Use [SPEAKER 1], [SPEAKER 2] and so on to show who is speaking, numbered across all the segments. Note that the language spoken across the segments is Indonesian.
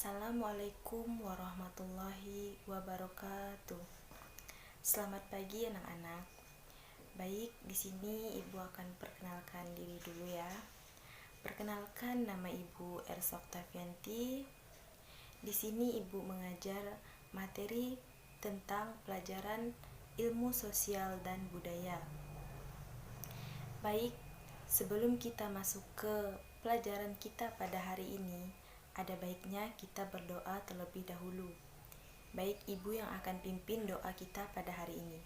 [SPEAKER 1] Assalamualaikum warahmatullahi wabarakatuh. Selamat pagi anak-anak. Baik, di sini Ibu akan perkenalkan diri dulu ya. Perkenalkan, nama Ibu Ersa Oktavianti. Di sini Ibu mengajar materi tentang pelajaran ilmu sosial dan budaya. Baik, sebelum kita masuk ke pelajaran kita pada hari ini, ada baiknya kita berdoa terlebih dahulu. Baik, Ibu yang akan pimpin doa kita pada hari ini.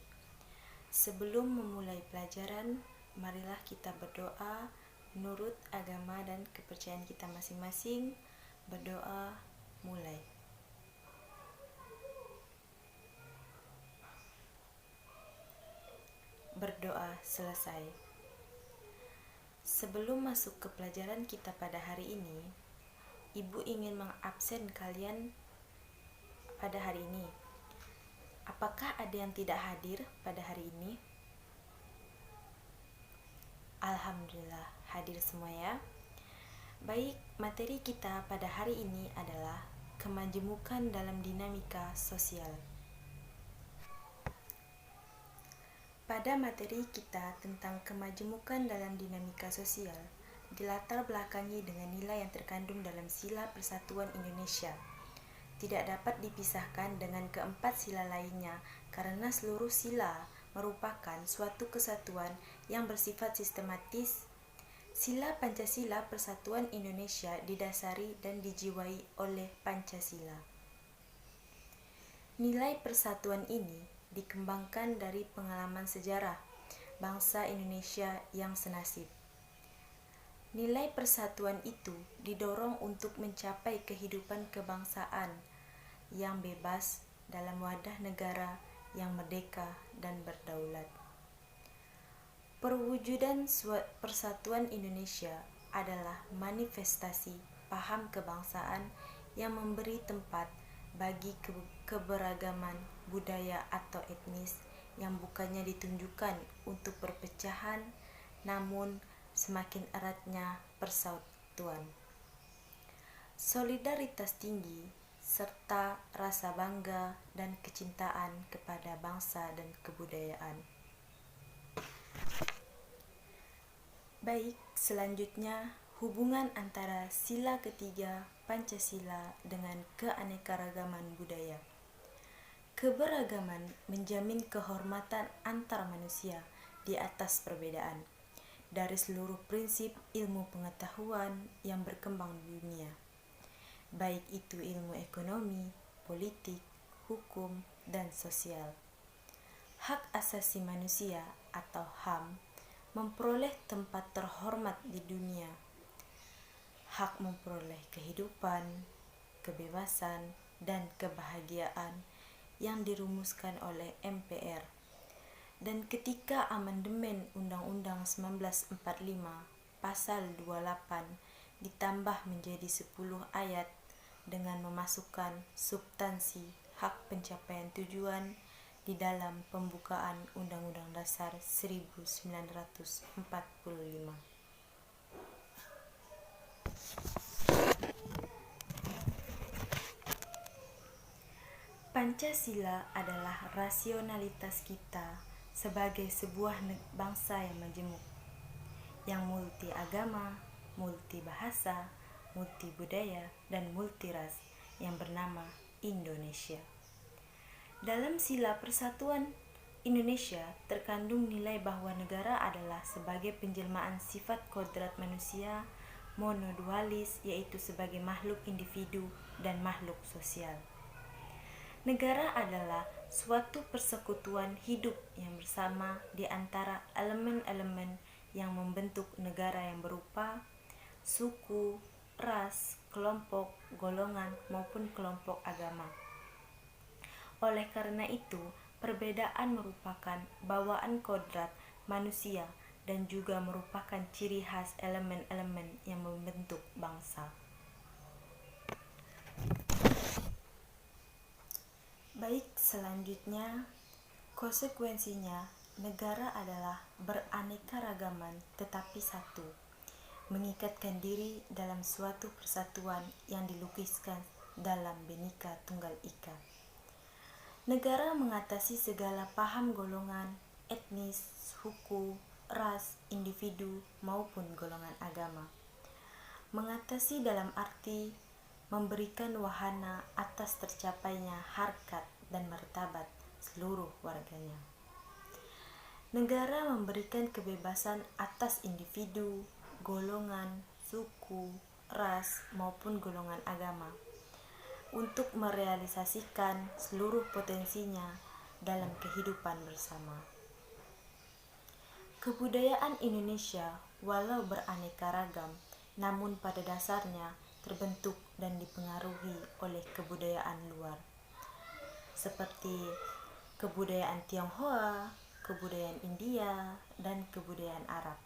[SPEAKER 1] Sebelum memulai pelajaran, marilah kita berdoa menurut agama dan kepercayaan kita masing-masing. Berdoa, mulai. Berdoa selesai. Sebelum masuk ke pelajaran kita pada hari ini, Ibu ingin mengabsen kalian pada hari ini. Apakah ada yang tidak hadir pada hari ini? Alhamdulillah, hadir semua ya. Baik, materi kita pada hari ini adalah kemajemukan dalam dinamika sosial. Pada materi kita tentang kemajemukan dalam dinamika sosial, dilatar belakangi dengan nilai yang terkandung dalam Sila Persatuan Indonesia. Tidak dapat dipisahkan dengan keempat sila lainnya karena seluruh sila merupakan suatu kesatuan yang bersifat sistematis. Sila Pancasila Persatuan Indonesia didasari dan dijiwai oleh Pancasila. Nilai persatuan ini dikembangkan dari pengalaman sejarah bangsa Indonesia yang senasib. Nilai persatuan itu didorong untuk mencapai kehidupan kebangsaan yang bebas dalam wadah negara yang merdeka dan berdaulat. Perwujudan persatuan Indonesia adalah manifestasi paham kebangsaan yang memberi tempat bagi keberagaman budaya atau etnis yang bukannya ditunjukkan untuk perpecahan, namun semakin eratnya persatuan. Solidaritas tinggi serta rasa bangga dan kecintaan kepada bangsa dan kebudayaan. Baik, selanjutnya hubungan antara sila ketiga Pancasila dengan keanekaragaman budaya. Keberagaman menjamin kehormatan antar manusia di atas perbedaan dari seluruh prinsip ilmu pengetahuan yang berkembang di dunia, baik itu ilmu ekonomi, politik, hukum, dan sosial. Hak asasi manusia atau HAM memperoleh tempat terhormat di dunia. Hak memperoleh kehidupan, kebebasan, dan kebahagiaan yang dirumuskan oleh MPR. Dan ketika amandemen Undang-Undang 1945 pasal 28 ditambah menjadi 10 ayat dengan memasukkan substansi hak pencapaian tujuan di dalam pembukaan Undang-Undang Dasar 1945. Pancasila adalah rasionalitas kita sebagai sebuah bangsa yang majemuk, yang multi agama, multi bahasa, multi budaya, dan multi ras yang bernama Indonesia. Dalam Sila Persatuan Indonesia terkandung nilai bahwa negara adalah sebagai penjelmaan sifat kodrat manusia monodualis, yaitu sebagai makhluk individu dan makhluk sosial. Negara adalah suatu persekutuan hidup yang bersama di antara elemen-elemen yang membentuk negara yang berupa suku, ras, kelompok, golongan, maupun kelompok agama. Oleh karena itu, perbedaan merupakan bawaan kodrat manusia dan juga merupakan ciri khas elemen-elemen yang membentuk bangsa. Baik, selanjutnya konsekuensinya negara adalah beraneka-ragaman tetapi satu, mengikatkan diri dalam suatu persatuan yang dilukiskan dalam Bhinneka Tunggal Ika. Negara mengatasi segala paham golongan, etnis, suku, ras, individu, maupun golongan agama. Mengatasi dalam arti memberikan wahana atas tercapainya harkat dan martabat seluruh warganya. Negara memberikan kebebasan atas individu, golongan, suku, ras, maupun golongan agama untuk merealisasikan seluruh potensinya dalam kehidupan bersama. Kebudayaan Indonesia, walau beraneka ragam, namun pada dasarnya terbentuk dan dipengaruhi oleh kebudayaan luar, seperti kebudayaan Tionghoa, kebudayaan India, dan kebudayaan Arab.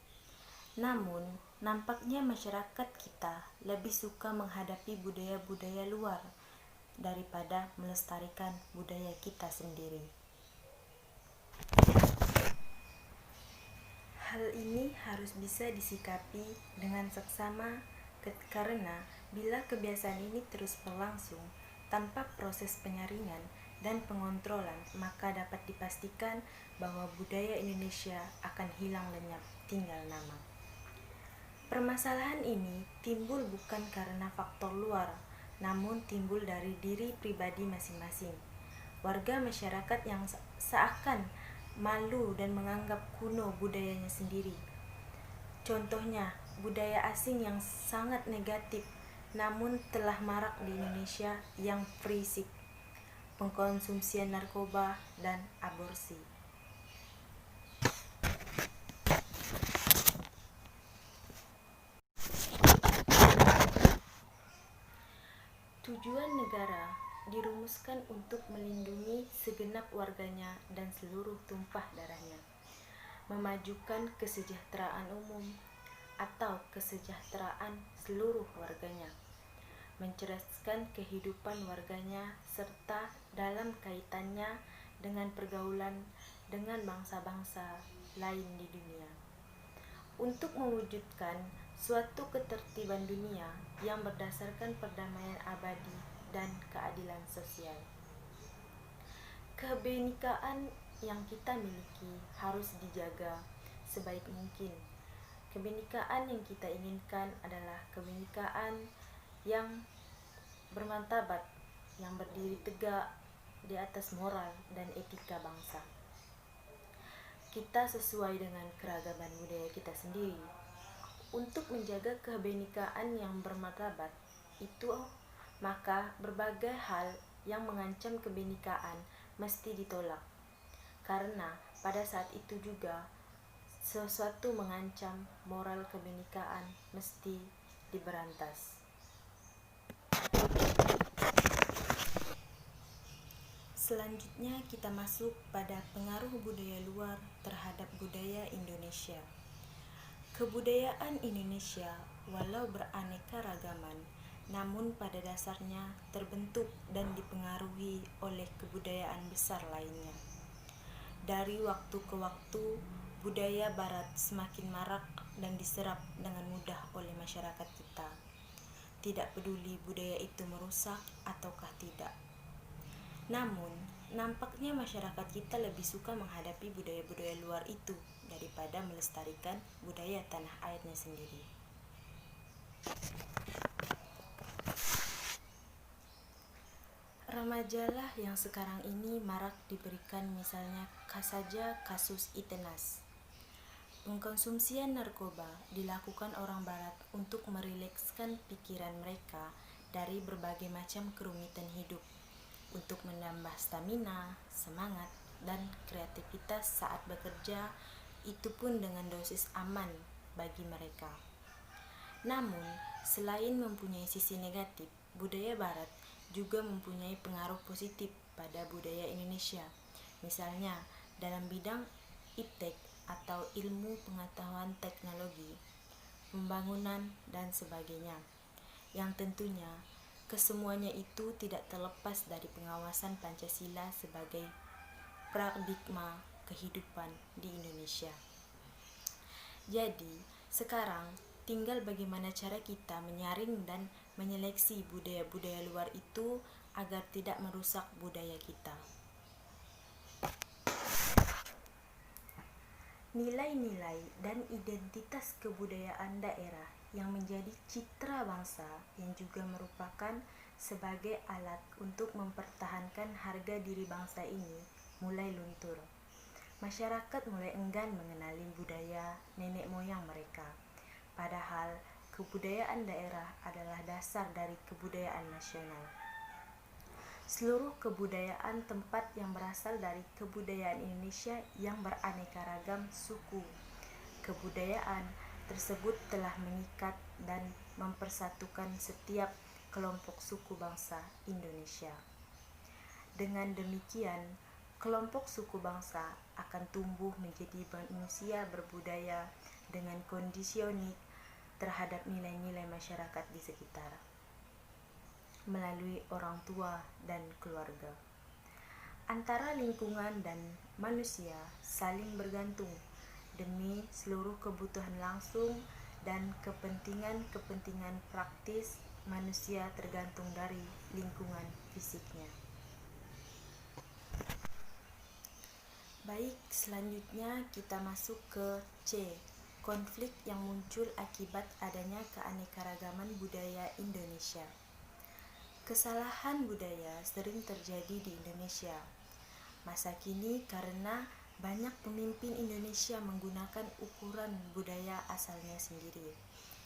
[SPEAKER 1] Namun, nampaknya masyarakat kita lebih suka menghadapi budaya-budaya luar daripada melestarikan budaya kita sendiri. Hal ini harus bisa disikapi dengan seksama karena bila kebiasaan ini terus berlangsung tanpa proses penyaringan dan pengontrolan, maka dapat dipastikan bahwa budaya Indonesia akan hilang lenyap tinggal nama. Permasalahan ini timbul bukan karena faktor luar, namun timbul dari diri pribadi masing-masing. Warga masyarakat yang seakan malu dan menganggap kuno budayanya sendiri. Contohnya, budaya asing yang sangat negatif namun telah marak di Indonesia yang berisik pengkonsumsian narkoba dan aborsi. Tujuan negara dirumuskan untuk melindungi segenap warganya dan seluruh tumpah darahnya, memajukan kesejahteraan umum atau kesejahteraan seluruh warganya, mencerdaskan kehidupan warganya serta dalam kaitannya dengan pergaulan dengan bangsa-bangsa lain di dunia, untuk mewujudkan suatu ketertiban dunia yang berdasarkan perdamaian abadi dan keadilan sosial. Kebenekaan yang kita miliki harus dijaga sebaik mungkin. Kebenekaan yang kita inginkan adalah kebenekaan yang bermartabat, yang berdiri tegak di atas moral dan etika bangsa. Kita sesuai dengan keragaman budaya kita sendiri. Untuk menjaga kebenekaan yang bermartabat itu, maka berbagai hal yang mengancam kebenekaan mesti ditolak. Karena pada saat itu juga sesuatu mengancam moral kebenekaan mesti diberantas. Selanjutnya kita masuk pada pengaruh budaya luar terhadap budaya Indonesia. Kebudayaan Indonesia walau beraneka ragaman, namun pada dasarnya terbentuk dan dipengaruhi oleh kebudayaan besar lainnya. Dari waktu ke waktu, budaya barat semakin marak dan diserap dengan mudah oleh masyarakat kita. Tidak peduli budaya itu merusak ataukah tidak. Namun, nampaknya masyarakat kita lebih suka menghadapi budaya-budaya luar itu daripada melestarikan budaya tanah airnya sendiri. Remajalah yang sekarang ini marak diberikan misalnya saja kasus Itenas. Pengkonsumsian narkoba dilakukan orang barat untuk merilekskan pikiran mereka dari berbagai macam kerumitan hidup, untuk menambah stamina, semangat, dan kreativitas saat bekerja, itu pun dengan dosis aman bagi mereka. Namun, selain mempunyai sisi negatif, budaya barat juga mempunyai pengaruh positif pada budaya Indonesia. Misalnya, dalam bidang iptek atau ilmu pengetahuan teknologi, pembangunan, dan sebagainya. Yang tentunya, kesemuanya itu tidak terlepas dari pengawasan Pancasila sebagai paradigma kehidupan di Indonesia. Jadi, sekarang tinggal bagaimana cara kita menyaring dan menyeleksi budaya-budaya luar itu agar tidak merusak budaya kita. Nilai-nilai dan identitas kebudayaan daerah yang menjadi citra bangsa yang juga merupakan sebagai alat untuk mempertahankan harga diri bangsa ini mulai luntur. Masyarakat mulai enggan mengenali budaya nenek moyang mereka, padahal kebudayaan daerah adalah dasar dari kebudayaan nasional. Seluruh kebudayaan tempat yang berasal dari kebudayaan Indonesia yang beraneka ragam suku. Kebudayaan tersebut telah mengikat dan mempersatukan setiap kelompok suku bangsa Indonesia. Dengan demikian, kelompok suku bangsa akan tumbuh menjadi manusia berbudaya dengan kondisi unik terhadap nilai-nilai masyarakat di sekitar, melalui orang tua dan keluarga. Antara lingkungan dan manusia saling bergantung demi seluruh kebutuhan langsung dan kepentingan praktis manusia tergantung dari lingkungan fisiknya. Baik, selanjutnya kita masuk ke C. Konflik yang muncul akibat adanya keanekaragaman budaya Indonesia. Kesalahan budaya sering terjadi di Indonesia masa kini karena banyak pemimpin Indonesia menggunakan ukuran budaya asalnya sendiri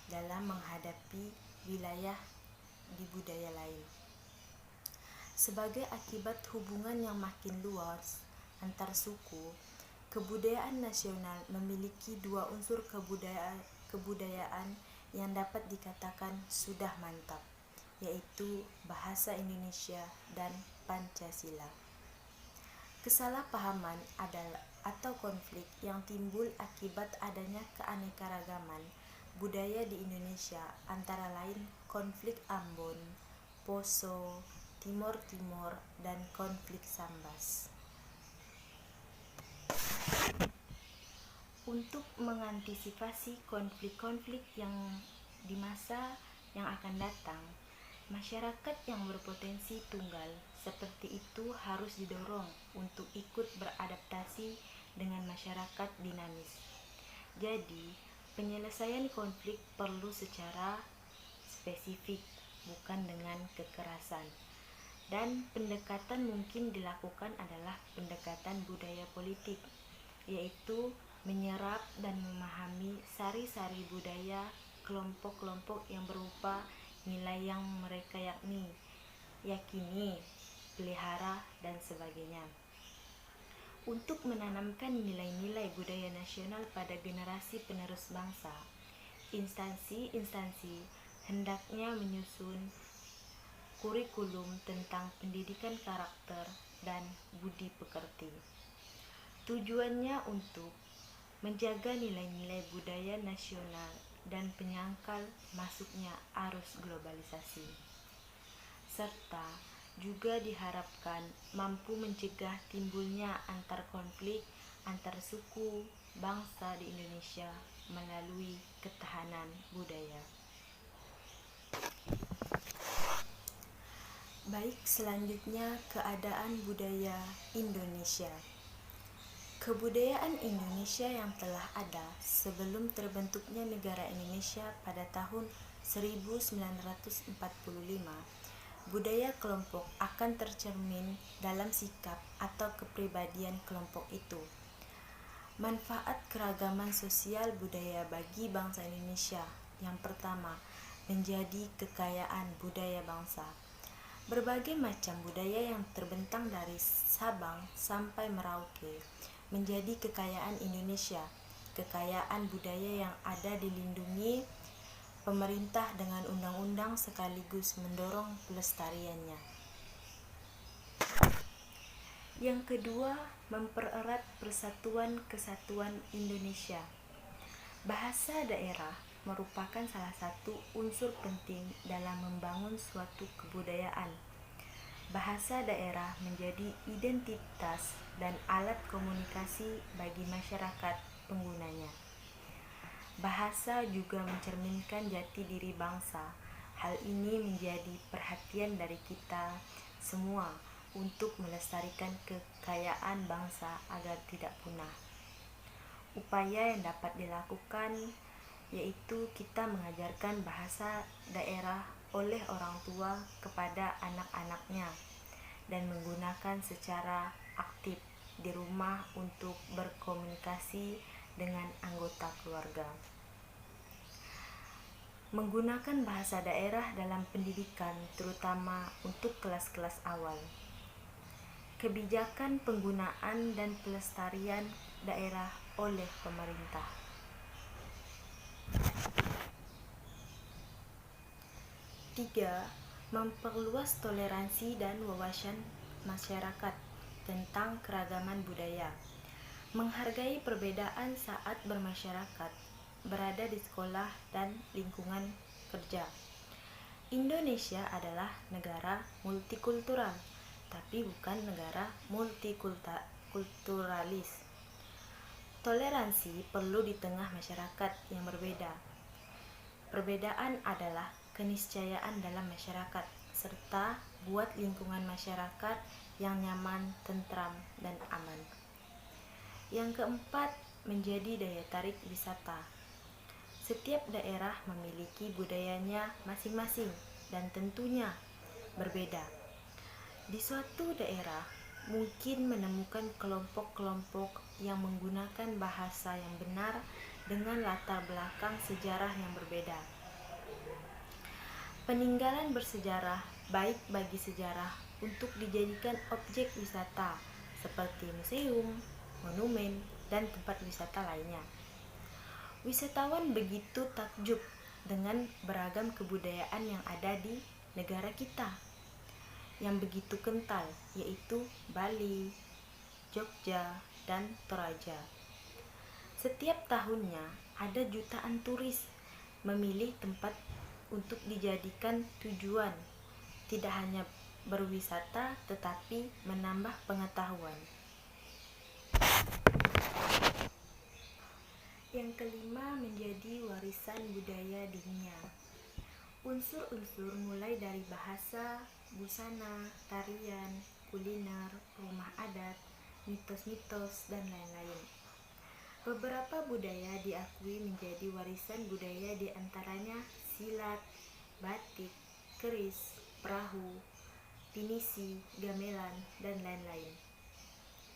[SPEAKER 1] dalam menghadapi wilayah di budaya lain. Sebagai akibat hubungan yang makin luas antar suku, kebudayaan nasional memiliki dua unsur kebudayaan yang dapat dikatakan sudah mantap, yaitu bahasa Indonesia dan Pancasila. Kesalahpahaman atau konflik yang timbul akibat adanya keanekaragaman budaya di Indonesia antara lain konflik Ambon, Poso, Timor Timur, dan konflik Sambas. Untuk mengantisipasi konflik-konflik yang di masa yang akan datang, masyarakat yang berpotensi tunggal seperti itu harus didorong untuk ikut beradaptasi dengan masyarakat dinamis. Jadi, penyelesaian konflik perlu secara spesifik, bukan dengan kekerasan. Dan pendekatan mungkin dilakukan adalah pendekatan budaya politik, yaitu menyerap dan memahami sari-sari budaya kelompok-kelompok yang berupa nilai yang mereka yakini, pelihara, dan sebagainya. Untuk menanamkan nilai-nilai budaya nasional pada generasi penerus bangsa, instansi-instansi hendaknya menyusun kurikulum tentang pendidikan karakter dan budi pekerti. Tujuannya untuk menjaga nilai-nilai budaya nasional dan penyangkal masuknya arus globalisasi, serta juga diharapkan mampu mencegah timbulnya antar konflik antar suku bangsa di Indonesia melalui ketahanan budaya. Baik, selanjutnya keadaan budaya Indonesia. Kebudayaan Indonesia yang telah ada sebelum terbentuknya negara Indonesia pada tahun 1945, budaya kelompok akan tercermin dalam sikap atau kepribadian kelompok itu. Manfaat keragaman sosial budaya bagi bangsa Indonesia. Yang pertama, menjadi kekayaan budaya bangsa. Berbagai macam budaya yang terbentang dari Sabang sampai Merauke menjadi kekayaan Indonesia. Kekayaan budaya yang ada dilindungi pemerintah dengan undang-undang sekaligus mendorong pelestariannya. Yang kedua, mempererat persatuan kesatuan Indonesia. Bahasa daerah merupakan salah satu unsur penting dalam membangun suatu kebudayaan. Bahasa daerah menjadi identitas dan alat komunikasi bagi masyarakat penggunanya. Bahasa juga mencerminkan jati diri bangsa, Hal ini menjadi perhatian dari kita semua untuk melestarikan kekayaan bangsa agar tidak punah. Upaya yang dapat dilakukan yaitu kita mengajarkan bahasa daerah oleh orang tua kepada anak-anaknya dan menggunakan secara aktif di rumah untuk berkomunikasi dengan anggota keluarga. Menggunakan bahasa daerah dalam pendidikan terutama untuk kelas-kelas awal. Kebijakan penggunaan dan pelestarian daerah oleh pemerintah. 3. Memperluas toleransi dan wawasan masyarakat tentang keragaman budaya. Menghargai perbedaan saat bermasyarakat, berada di sekolah dan lingkungan kerja. Indonesia adalah negara multikultural, tapi bukan negara multikulturalis. Toleransi perlu di tengah masyarakat yang berbeda. Perbedaan adalah keniscayaan dalam masyarakat, serta buat lingkungan masyarakat yang nyaman, tentram, dan aman. Yang keempat, menjadi daya tarik wisata. Setiap daerah memiliki budayanya masing-masing dan tentunya berbeda. Di suatu daerah mungkin menemukan kelompok-kelompok yang menggunakan bahasa yang benar dengan latar belakang sejarah yang berbeda. Peninggalan bersejarah baik bagi sejarah untuk dijadikan objek wisata seperti museum, monumen, dan tempat wisata lainnya. Wisatawan begitu takjub dengan beragam kebudayaan yang ada di negara kita yang begitu kental, yaitu Bali, Jogja, dan Toraja. Setiap tahunnya ada jutaan turis memilih tempat untuk dijadikan tujuan, tidak hanya berwisata tetapi menambah pengetahuan. Yang kelima, menjadi warisan budaya dunia. Unsur-unsur mulai dari bahasa, busana, tarian, kuliner, rumah adat, mitos-mitos, dan lain-lain. Beberapa budaya diakui menjadi warisan budaya, di antaranya silat, batik, keris, perahu, pinisi, gamelan, dan lain-lain.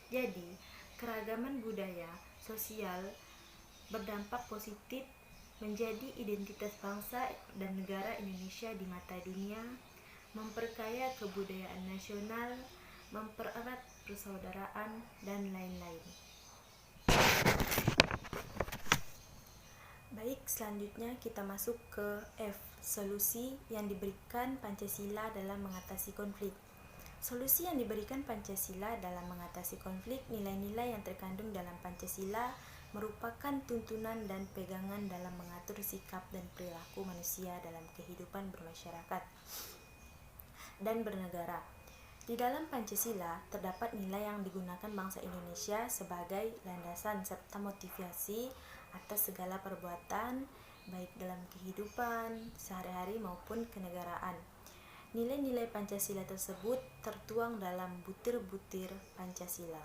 [SPEAKER 1] Jadi, keragaman budaya sosial berdampak positif menjadi identitas bangsa dan negara Indonesia di mata dunia, memperkaya kebudayaan nasional, mempererat persaudaraan, dan lain-lain. Baik, selanjutnya kita masuk ke F, solusi yang diberikan Pancasila dalam mengatasi konflik. Solusi yang diberikan Pancasila dalam mengatasi konflik, nilai-nilai yang terkandung dalam Pancasila merupakan tuntunan dan pegangan dalam mengatur sikap dan perilaku manusia dalam kehidupan bermasyarakat dan bernegara. Di dalam Pancasila terdapat nilai yang digunakan bangsa Indonesia sebagai landasan serta motivasi atas segala perbuatan, baik dalam kehidupan sehari-hari maupun kenegaraan. Nilai-nilai Pancasila tersebut tertuang dalam butir-butir Pancasila.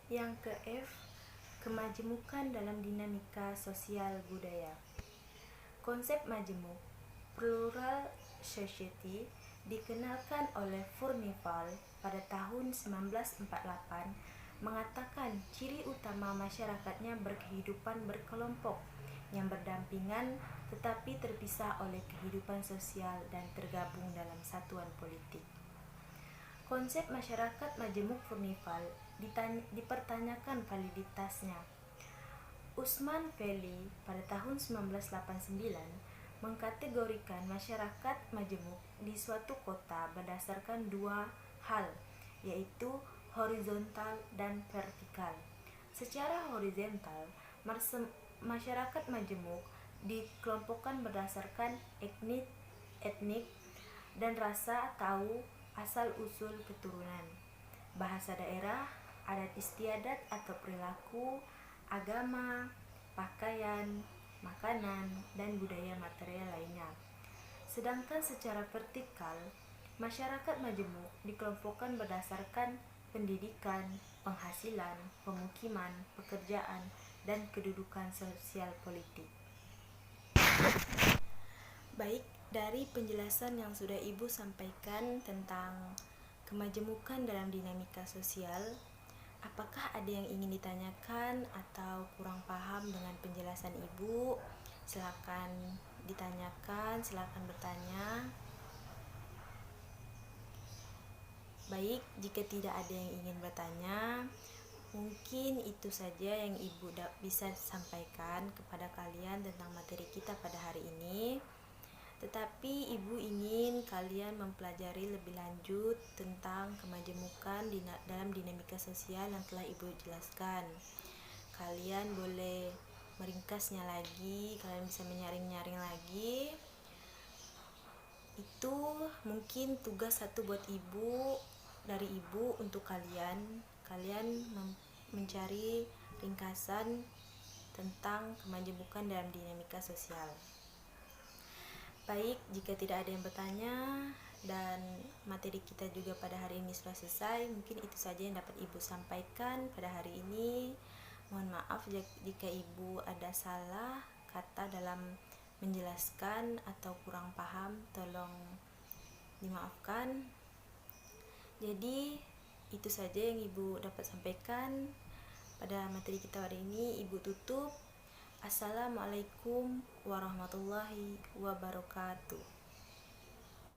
[SPEAKER 1] Yang ke F, kemajemukan dalam dinamika sosial budaya. Konsep majemuk, plural society, dikenalkan oleh Furnival pada tahun 1948, mengatakan ciri utama masyarakatnya berkehidupan berkelompok yang berdampingan tetapi terpisah oleh kehidupan sosial dan tergabung dalam satuan politik. Konsep masyarakat majemuk Furnival dipertanyakan validitasnya. Usman Veli pada tahun 1989 mengkategorikan masyarakat majemuk di suatu kota berdasarkan dua hal, yaitu horizontal dan vertikal. Secara horizontal, masyarakat majemuk dikelompokkan berdasarkan etnik dan rasa tahu asal-usul keturunan, bahasa daerah, adat istiadat atau perilaku, agama, pakaian, makanan, dan budaya material lainnya. Sedangkan secara vertikal, masyarakat majemuk dikelompokkan berdasarkan pendidikan, penghasilan, pemukiman, pekerjaan, dan kedudukan sosial politik. Baik, dari penjelasan yang sudah Ibu sampaikan tentang kemajemukan dalam dinamika sosial, apakah ada yang ingin ditanyakan atau kurang paham dengan penjelasan Ibu? Silakan ditanyakan, silakan bertanya. Baik, jika tidak ada yang ingin bertanya, mungkin itu saja yang Ibu bisa sampaikan kepada kalian tentang materi kita pada hari ini. Tetapi Ibu ingin kalian mempelajari lebih lanjut tentang kemajemukan dalam dinamika sosial yang telah Ibu jelaskan. Kalian boleh meringkasnya lagi, kalian bisa menyaring-nyaring lagi. Itu mungkin tugas satu buat Ibu, dari Ibu untuk kalian mencari ringkasan tentang kemajemukan dalam dinamika sosial. Baik, jika tidak ada yang bertanya dan materi kita juga pada hari ini sudah selesai, mungkin itu saja yang dapat Ibu sampaikan pada hari ini. Mohon maaf jika Ibu ada salah kata dalam menjelaskan atau kurang paham, tolong dimaafkan. Jadi itu saja yang Ibu dapat sampaikan pada materi kita hari ini. Ibu tutup. Assalamualaikum warahmatullahi wabarakatuh.